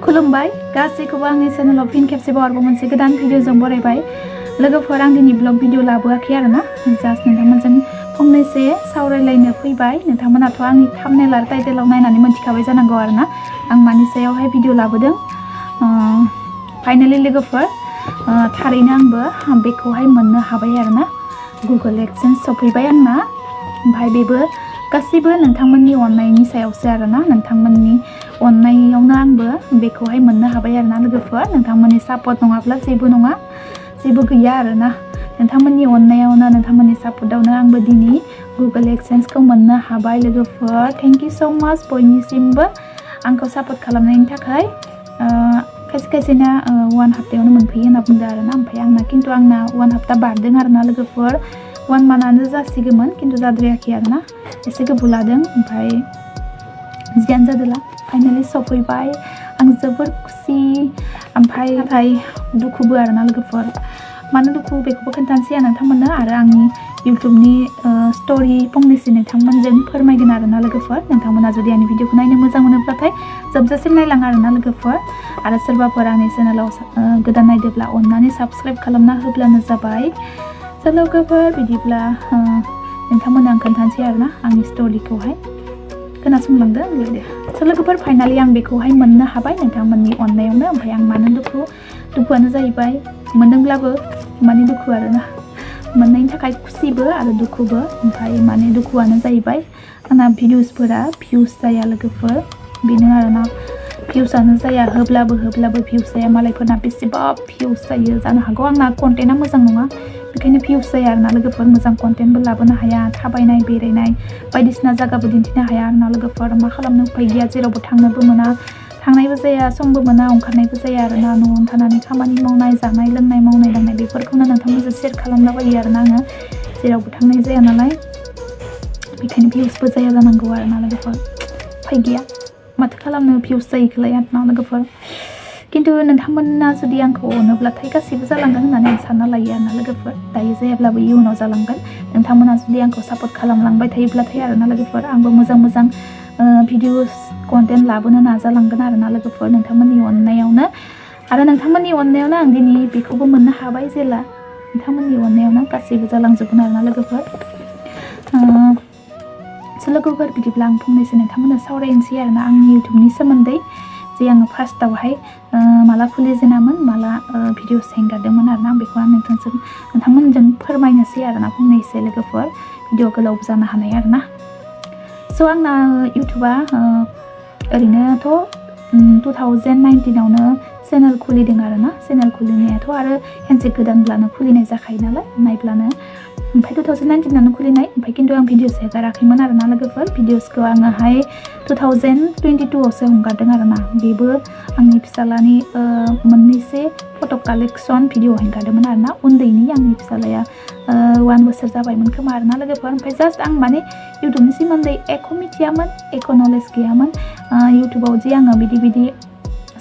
खुलुमबाय गासैखौबो आंनि चेनेलाव फिन खेबसेबाव आरोबाव मोनसे गोदान भिडिअजों बरायबाय लोगोफोर आं दिनै ब्लग भिडिअ लाबोआखै आरोना जास्ट नोंथांमोनजों फंनैसो सावरायलायनो फैबाय नोंथांमोनाथ' आंनि थाम्बनेल आरो टाइटेलाव नायनानै मोनथिखाबाय जानांगौ आरोना आं मानि सायावहाय भिडिअ लाबोदों फाइनाली लोगोफोर थारैनो आंबो बेखौहाय मोननो हाबाय आरोना गुगल एक्सेन्स सफैबाय आंना ओमफ्राय बेबो गासैबो नोंथांमोननि अननायनि सायावसो आरोना नोंथांमोननि अननायावनो आंबो बेखौहाय मोननो हाबाय आरोना लोगोफोर नोंथांमोननि सापर्ट नङाब्ला जेबो नङा जेबो गैया आरोना नोंथांमोननि अननायावनो नोंथांमोननि सापर्टआवनो आंबो दिनै गुगल एक्सेन्सखौ मोननो हाबाय लोगोफोर थेंक इउ सो माच बयनिसिमबो आंखौ सापर्ट खालामनायनि थाखाय खायसे खायसेना 1 हप्तायावनो मोनफैयो होनना बुंदों आरोना ओमफ्राय आंना 1 हप्ता बारदों आरोना लोगोफोर 1 मान्थआनो जासिगौमोन खिन्थु जाद्रायाखै आरोना एसे गोबाव लादों ओमफ्राय जियानो जादोला फाइनाली सफैबाय आं जोबोर खुसि ओमफ्राय दुखुबो आरोना लोगोफोर मानो दुखु बेखौबो खोन्थानोसै आं नोंथांमोननो आरो आंनि इउटुबनि स्ट'रि फंनैसो नोंथांमोनजों फोरमायगोन आरोना लोगोफोर नोंथांमोना जुदि आंनि भिडिअखौ नायनो मोजां मोनोब्लाथाय जोबजासिम नायलां आरोना लोगोफोर आरो सोरबाफोर आंनि चेनेलाव गोदान नायदोंब्ला अननानै साबस्क्राइब खालामना होब्लानो जाबाय लोगोफोर बिदिब्ला नोंथांमोननो आं खोन्थानोसै आरोना आंनि स्ट'रिखौहाय खोनासंलांदो लोगोफोर फाइनाली आं बेखौहाय मोननो हाबाय नोंथांमोननि अननायावनो ओमफ्राय आं मानो दुखुआनो जाहैबाय मोनदोंब्लाबो माने दुखु आरोना मोननायनि थाखाय खुसिबो आरो दुखुबो ओमफ्राय माने दुखुआनो जाहैबाय आंना भिडिअसफोरा भिउस जाया लोगोफोर बेनो आरोना भिउसआनो जाया होब्लाबो भिउस जाया मालायफोरना बेसेबा भिउस जायो जानो हागौ आंना कन्टेन्टआ मोजां नङा बेखायनो भिउस जाया आरोना लोगोफोर मोजां कन्टेन्टबो लाबोनो हाया थाबायनाय बेरायनाय बायदिसिना जायगाबो दिन्थिनो हाया आरोना लोगोफोर मा खालामनो उफाय गैया जेरावबो थांनोबो मोना थांनायबो जाया समबो मोना ओंखारनायबो जाया आरोना न'आवनो थानानै खामानि मावनाय जानाय लोंनाय मावनाय दांनाय बेफोरखौनो नोंथांमोनजों शेयार खालामलाबायो आरोना आङो जेरावबो थांनाय जाया नालाय बेखायनो भिउसबो जाया जानांगौ आरोना लोगोफोर उफाय गैया माथो खालामनो भिउस जायैखौलाय आरोना लोगोफोर खिन्थु नोंथांमोना जुदि आंखौ अनोब्लाथाय गासैबो जालांगोन होननानै आं सानना लायो आरोना लोगोफोर दायो जायाब्लाबो इयुनाव जालांगोन नोंथांमोना जुदि आंखौ सापर्ट खालामलांबाय थायोब्लाथाय आरोना लोगोफोर आंबो मोजां भिडिअस कन्टेन्ट लाबोनो नाजालांगोन आरोना लोगोफोर नोंथांमोननि अननायावनो आरो नोंथांमोननि अननायावनो आं दिनै बेखौबो मोननो हाबाय जेला नोंथांमोननि अननायावनो गासैबो जालांजोबगोन आरोना लोगोफोर लोगोफोर बिदिब्ला आं फंनैसो नोंथांमोननो सावरायनोसै आरोना आंनि इउटुबनि सोमोन्दै जे आङो फार्स्टआवहाय माला खुलिजेनामोन माला भिडिअस हेंगारदोंमोन आरोना बेखौ आं नोंथांमोनजों फोरमायनोसै आरोना फंनैसो लोगोफोर भिडिअ गोलाव जानो हानाय आरोना स' आंना इउटुबा ओरैनोथ' 2019आवनो चेनेल खुलिदों आरोना चेनेल खुलिनायाथ' आरो हेन्डसेक गोदानब्लानो खुलिनाय जाखायो नालाय नायब्लानो ओमफ्राय 2019आवनो खुलिनाय ओमफ्राय खिन्थु आं भिडिअस हेगाराखैमोन आरोना लोगोफोर भिडिअसखौ आङोहाय 2022आवसो हगारदों आरोना बेबो आंनि फिसालानि मोननैसो फट' कालेक्सन भिडिअ हेंगारदोंमोन आरोना उन्दैनि आंनि फिसालाया 1 बोसोर जाबायमोन खोमा आरोना लोगोफोर ओमफ्राय जास्ट आं माने इउटुबनि सोमोन्दै एख' मिथियामोन एख' नलेज गैयामोन इउटुबाव जे आङो बिदि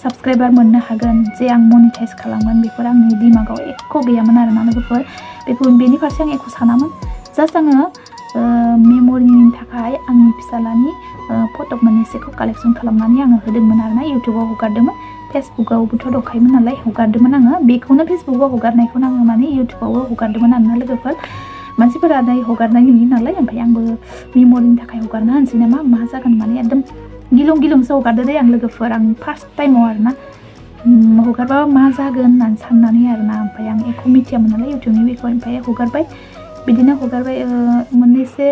साबस्क्राइबार मोननो हागोन जे आं मनिटाइज खालामगोन बेफोर आंनि दिमागाव एख' गैयामोन आरोना लोगोफोर बेनि फारसे आं एख' सानामोन जास्ट आङो मेम'रिनि थाखाय आंनि फिसालानि फट' मोननैसोखौ कालेक्सन खालामनानै आङो होदोंमोन आरोना इउटुबाव हगारदोंमोन फेसबुकआवबोथ' दंखायोमोन नालाय हगारदोंमोन आङो बेखौनो फेसबुकआव हगारनायखौनो आङो माने इउटुबावबो हगारदोंमोन आरोना लोगोफोर मानसिफोरा दायो हगारनाय नुयो नालाय ओमफ्राय आंबो मेम'रिनि थाखाय हगारना होनोसै नामा मा जागोन माने एकदम गिलुंसो हगारदो दे आं लोगोफोर आं फार्स्ट टाइमाव आरोना हगारबा मा जागोन होननानै साननानै आरोना ओमफ्राय आं एख' मिथियामोन नालाय इउटुबनि बेखौ ओमफ्राय हगारबाय मोननैसो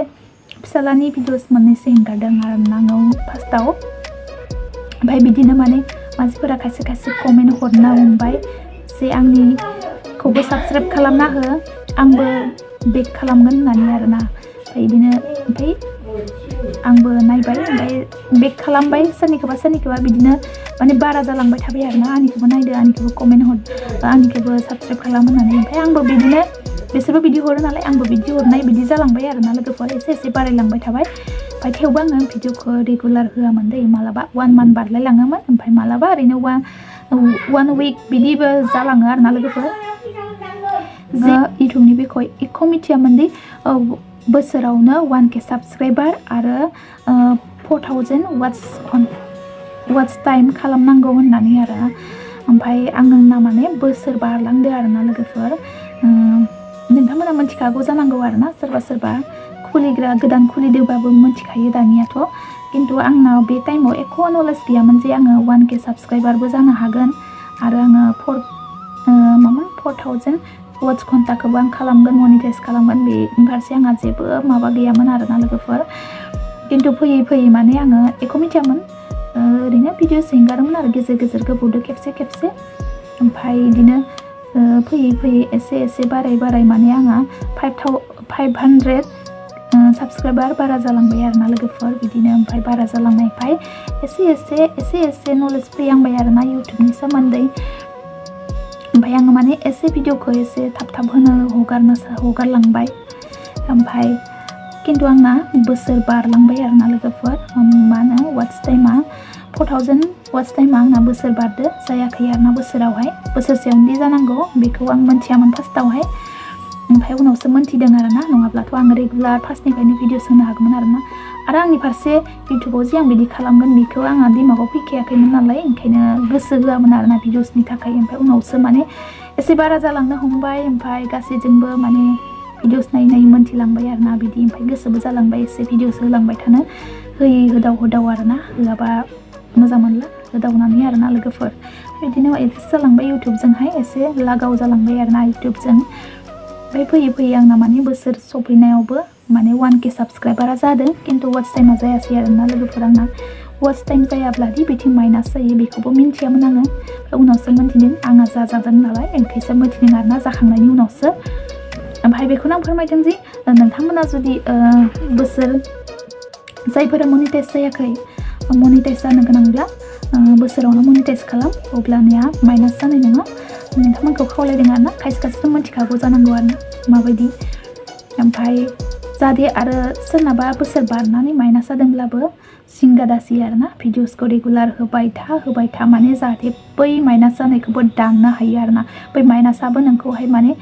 फिसालानि भिडिअस मोननैसो हेंगारदों आरोना आङो फार्स्टआव ओमफ्राय बिदिनो माने मानसिफोरा खायसे कमेन्ट हरना हमबाय जे आंनिखौबो साबस्क्राइब खालामना हो आंबो बेक खालामगोन होननानै आरोना ओमफ्राय आंबो नायबाय ओमफ्राय बेक खालामबाय सोरनिखौबा बिदिनो माने बारा जालांबाय थाबाय आरोना आंनिखौबो नायदो आंनिखौबो कमेन्ट हर आंनिखौबो साबस्क्राइब खालाम होननानै ओमफ्राय आंबो बिदिनो बिसोरबो बिदि हरो नालाय आंबो बिदि हरनाय बिदि जालांबाय आरोना लोगोफोर एसे बारायलांबाय थाबाय ओमफ्राय थेवबो आङो भिडिअखौ रेगुलार होआमोन दै मालाबा 1 मान्थ बारलायलाङोमोन ओमफ्राय मालाबा ओरैनो 1 विक बिदिबो जालाङो आरोना लोगोफोर जे इउटुबनि बेखौ एख' मिथियामोन दि बोसोरावनो 1K साबस्क्राइबार आरो 4000 वाट्स वाच टाइम खालामनांगौ होननानै आरो ओमफ्राय आंना माने बोसोर बारलांदो आरोना लोगोफोर नोंथांमोना मिथिखागौ जानांगौ आरोना सोरबा खुलिग्रा गोदान खुलिदोंबाबो मिथिखायो दानियाथ' खिन्थु आंनाव बे टाइमाव एख' नलेज गैयामोन जे आङो 1K साबस्क्राइबारबो जानो हागोन आरो आङो 4000 वाच घन्टाखौबो आं खालामगोन मनिटाइज खालामगोन बेनि फारसे आंहा जेबो माबा गैयामोन आरोना लोगोफोर खिन्थु फैयै माने आङो एख' मिथियामोन ओरैनो भिडिअस हेंगारोमोन आरो गेजेर गोबावदो खेबसे ओमफ्राय बिदिनो फैयै एसे बाराय माने आंहा 500 साबस्क्राइबार बारा जालांबाय आरोना लोगोफोर बिदिनो ओमफ्राय बारा जालांनायखाय एसे नलेज फैहांबाय आरोना इउटुबनि सोमोन्दै ओमफ्राय आङो माने एसे भिडिअखौ एसे थाब होनो हगारलांबाय ओमफ्राय खिन्थु आंना बोसोर बारलांबाय आरोना लोगोफोर मा होनो वाच टाइमा 4000 वाच टाइमा आंना बोसोर बारदो जायाखै आरोना बोसोरसेयावनो जानांगौ बेखौ आं मोनथियामोन फार्स्टआवहाय ओमफ्राय उनावसो मोनथिदों आरोना नङाब्लाथ' आं रेगुलार फार्स्टनिफ्रायनो भिडिअस होनो हागौमोन आरोना आरो आंनि फारसे इउटुबाव जे आं बिदि खालामगोन बेखौ आंहा दिमागाव फैखायाखैमोन नालाय ओंखायनो गोसो होआमोन आरोना भिडिअसनि थाखाय ओमफ्राय उनावसो माने एसे बारा जालांनो हमबाय ओमफ्राय गासैजोंबो माने भिडिअस नायै मोनथिलांबाय आरोना बिदि ओमफ्राय गोसोबो जालांबाय एसे भिडिअस होलांबाय थानो होदाव आरोना होआबा मोजां मोनला होदावनानै आरोना लोगोफोर बिदिनो एडजास्ट जालांबाय इउटुबजोंहाय एसे लागाव जालांबाय आरोना इउटुबजों ओमफ्राय फैयै आंना माने बोसोर सफैनायावबो माने 1K साबस्क्राइबारा जादों खिन्थु वाच टाइमा जायासै आरोना लोगोफोर आंना वाच टाइम जायाब्लादि बिथिं माइनास जायो बेखौबो मिन्थियामोन आङो उनावसो मिन्थिदों आंहा जादों नालाय ओंखायसो मिन्थिदों आरोना जाखांनायनि उनावसो ओमफ्राय बेखौनो आं फोरमायदों जि नोंथांमोना जुदि बोसोर जायफोरा मनिटाइज जायाखै मनिटाइज जानो गोनांब्ला बोसोरावनो मनिटाइज खालाम अब्लानिया माइनास जानाय नङा नोंथांमोनखौ खावलायदों आरोना खायसे मिथिखागौ जानांगौ आरोना माबायदि ओमफ्राय जाहाथे आरो सोरनाबा बोसोर बारनानै माइनास जादोंब्लाबो जिंगा दासि आरोना भिडिअसखौ रेगुलार होबाय था माने जाहाथे बै माइनास जानायखौबो दाननो हायो आरोना बै माइनासाबो नोंखौहाय माने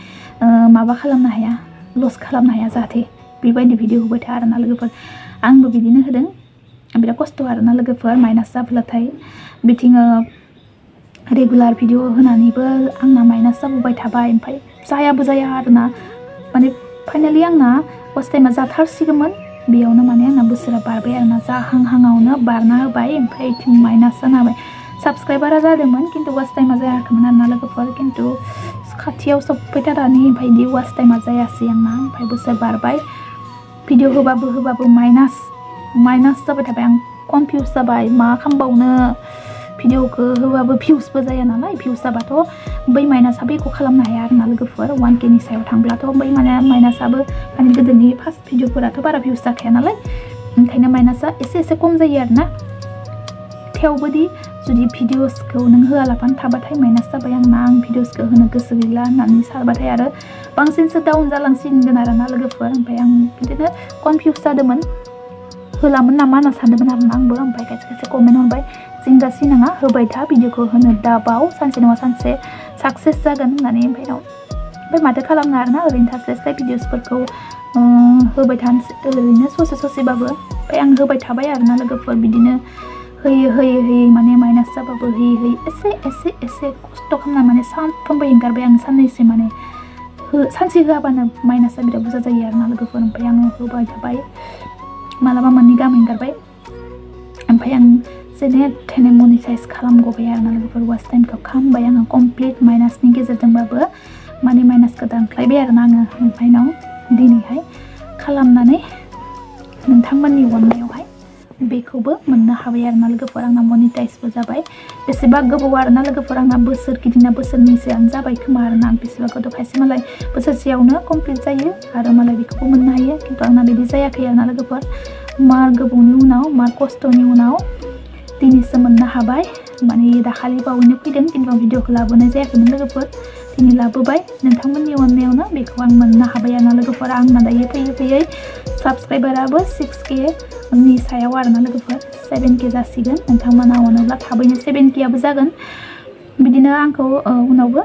माबा खालामनो हाया लस खालामनो हाया जाहाथे बेबायदि भिडिअ होबाय था आरोना लोगोफोर आंबो बिदिनो होदों बिराद खस्थ' आरोना लोगोफोर माइनास जाब्लाथाय बिथिं रेगुलार भिडिअ होनानैबो आंना माइनास जाबोबाय थाबाय ओमफ्राय जाया आरोना माने फाइनालि आंना वाच टाइमा जाथारसिगौमोन बेयावनो माने आंना बोसोरा बारबाय आरोना जाहांहाङावनो बारना होबाय ओमफ्राय बिथिं माइनास जाना होबाय साबस्क्राइबारा जादोंमोन खिन्थु वाच टाइमा जायाखैमोन आरोना लोगोफोर खिन्थु खाथियाव सफैथारनानै ओमफ्राय बिदि वाच टाइमा जायासै आंना ओमफ्राय बोसोर बारबाय भिडिअ होबाबो माइनास जाबाय थाबाय आं कनफिउस जाबाय मा खालामबावनो भिडिअखौ होबाबो भिउसबो जाया नालाय भिउस जाबाथ' बै माइनासाबो एख' खालामनो हाया आरोना लोगोफोर 1Kनि सायाव थांब्लाथ' बै माइनासाबो माने गोदोनि फार्स्ट भिडिअफोराथ' बारा भिउस जाखाया नालाय ओंखायनो माइनासा एसे खम जायो आरोना थेवबोदि जुदि भिडिअसखौ नों होआलाबानो थाबाथाय माइनास जाबाय आं भिडिअसखौ होनो गोसो गैला होननानै सारबाथाय आरो बांसिनसो डाउन जालांसिनगोन आरोना लोगोफोर ओमफ्राय आं बिदिनो कनफिउस जादोंमोन होलामोन नामा होनना सानदोंमोन आरोना आंबो ओमफ्राय खायसे कमेन्ट हरबाय जिंगासि नाङा होबाय था भिडिअखौ होनो दाबाव सानसे नङा सानसे साक्सेस जागोन होननानै ओमफ्राय माथो खालामनो आरोना ओरैनो थास्लाय भिडिअसफोरखौ होबाय थानोसै ओरैनो ससेबाबो ओमफ्राय आं होबाय थाबाय आरोना लोगोफोर बिदिनो होयै माने माइनास जाबाबो होयै एसे खस्थ' खालामना माने सानफ्रोमबो एंगारबाय आं साननैसो माने सानसे होआबानो माइनासा बिराद बुरजा जायो आरोना लोगोफोर ओमफ्राय आङो होबाय थाबाय मालाबा मोननै गाहाम एंगारबाय ओमफ्राय आं जेने थेने मनिटाइज खालामगबाय आरोना लोगोफोर वाच टाइमखौ खालामबाय आङो कमप्लिट माइनासनि गेजेरजोंबाबो माने माइनासखौ दानख्लायबाय आरोना आङो ओमफ्राय दिनैहाय खालामनानै नोंथांमोननि अननायावहाय बेखौबो मोननो हाबाय आरोना लोगोफोर आंना मनिटाइजबो जाबाय बेसेबा गोबाव आरोना लोगोफोर आंना बोसोरनैसोआनो जाबाय खोमा आरोना बेसेबा गोबाव खायसे मालाय बोसोरसेयावनो कमप्लिट जायो आरो मालाय बेखौबो मोननो हायो खिन्थु आंना बिदि जायाखै आरोना लोगोफोर मार गोबावनि उनाव मार खस्थ'नि उनाव दिनैसो मोननो हाबाय माने दाखालि बावैनो फैदों खिन्थु आं भिडिअखौ लाबोनाय जायाखैमोन लोगोफोर दिनै लाबोबाय नोंथांमोननि अननायावनो बेखौ आं मोननो हाबाय आरोना लोगोफोर आंना दायो फैयै साबस्क्राइबाराबो 6K नि सायाव आरोना लोगोफोर 7K जासिगोन नोंथांमोना अनोब्ला थाबैनो 7Kआबो जागोन बिदिनो आंखौ उनावबो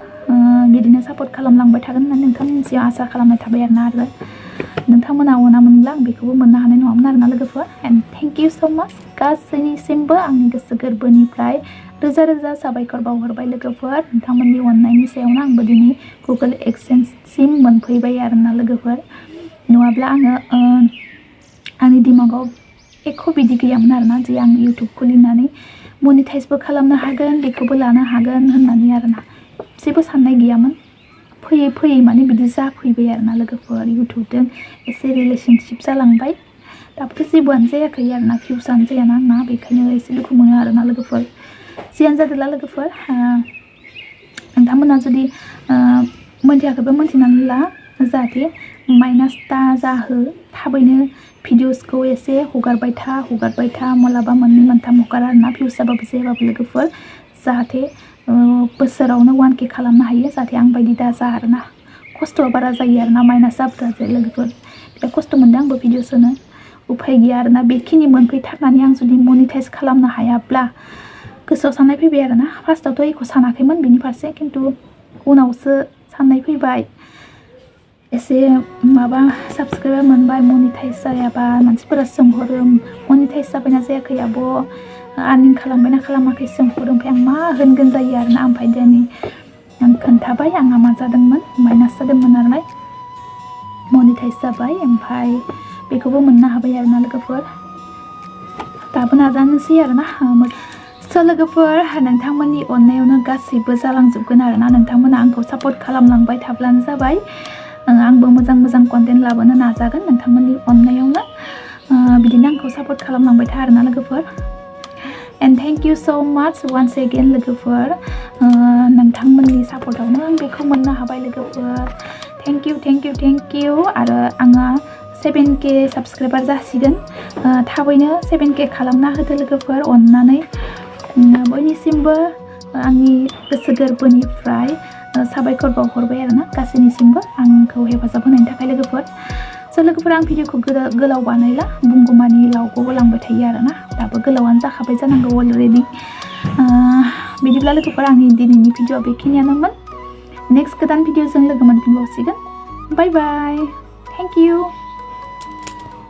बिदिनो सापर्ट खालामलांबाय थागोन होननानै नोंथांमोननिसिम आसा खालामनाय थाबाय आरो नोंथांमोना अनामोनब्ला आं बेखौबो मोननो हानाय नङामोन आरोना लोगोफोर एन्ड थेंक इउ सो माच गासैनिसिमबो आंनि गोसो गोरबोनिफ्राय रोजा रोजा साबायखर बावहरबाय लोगोफोर नोंथांमोननि अननायनि सायावनो आंबो दिनै गुगोल एडसेन्ससिम मोनफैबाय आरोना लोगोफोर नङाब्ला आङो आंनि दिमागाव एख' बिदि गैयामोन आरोना जे आं इउटुब खुलिनानै मनिटाइजबो खालामनो हागोन बेखौबो लानो हागोन होननानै आरोना जेबो साननाय गैयामोन फैयै फैयै माने बिदि जाफैबाय आरोना लोगोफोर इउटुबजों एसे रिलेशनशिप जालांबाय दाबोथ' जेबोआनो जायाखै आरोना भिउसानो जायाना आंना बेखायनो एसे दुखु मोनो आरोना लोगोफोर जियानो जादोला लोगोफोर नोंथांमोना जुदि मोनथियाखैबा मोनथिनानै ला जाहाथे माइनास दा जाहो थाबैनो भिडिअसखौ एसे हगारबाय था मालाबा मोननै मोनथाम हगार आरोना भिउस जाबाबो जायाबाबो लोगोफोर जाहाथे बोसोरावनो 1K खालामनो हायो जाहाथे आं बायदि दाजा आरोना खस्थ'आ बारा जायो आरोना माइनास जाबोथारो लोगोफोर बिराद खस्थ' मोनदों आंबो भिडिअस होनो उफाय गैया आरोना बेखिनि मोनफैथारनानै आं जुदि मनिटाइज खालामनो हायाब्ला गोसोआव साननाय फैबाय आरोना फार्स्टआवथ' एख' सानाखैमोन बिनि फारसे खिन्थु उनावसो साननाय फैबाय एसे माबा साबसक्राइबार मोनबाय मनिटाइज जायाबा मानसिफोरा सोंहरो मनिटाइज जाबायना जायाखै आब' आर्निं खालामबायना खालामाखै सोंहरो ओमफ्राय आं मा होनगोन जायो आरोना ओमफ्राय दिनै आं खोन्थाबाय आंहा मा जादोंमोन माइनास जादोंमोन नालाय मनिटाइज जाबाय ओमफ्राय बेखौबो मोननो हाबाय आरोना लोगोफोर दाबो नाजानोसै आरोना स' लोगोफोर नोंथांमोननि अननायावनो गासैबो जालांजोबगोन आरोना नोंथांमोना आंखौ सापर्ट खालामलांबाय थाब्लानो जाबाय आंबो मोजां कन्टेन्ट लाबोनो नाजागोन नोंथांमोननि अननायावनो बिदिनो आंखौ सापर्ट खालामलांबाय था आरोना लोगोफोर एन्ड थेंक इउ स' माच वान्स एगेन लोगोफोर नोंथांमोननि सापर्टआवनो आं बेखौ मोननो हाबाय लोगोफोर थेंक इउ आरो आङो 7K साबस्क्राइबार जासिगोन थाबैनो 7K खालामना होदो लोगोफोर अननानै बयनिसिमबो आंनि गोसो गोरबोनिफ्राय साबायखर बावहरबाय आरोना गासैनिसिमबो आंखौ हेफाजाब होनायनि थाखाय लोगोफोर स' लोगोफोर आं भिडिअखौ गोलाव बानायला बुंगौमानि लावगौबो लांबाय थायो आरोना दाबो गोलावानो जाखाबाय जानांगौ अलरेडि बिदिब्ला लोगोफोर आंनि दिनैनि भिडिअआ बेखिनियानोमोन नेक्स्ट गोदान भिडिअजों लोगो मोनफिनबावसिगोन बाय बाय थेंक इउ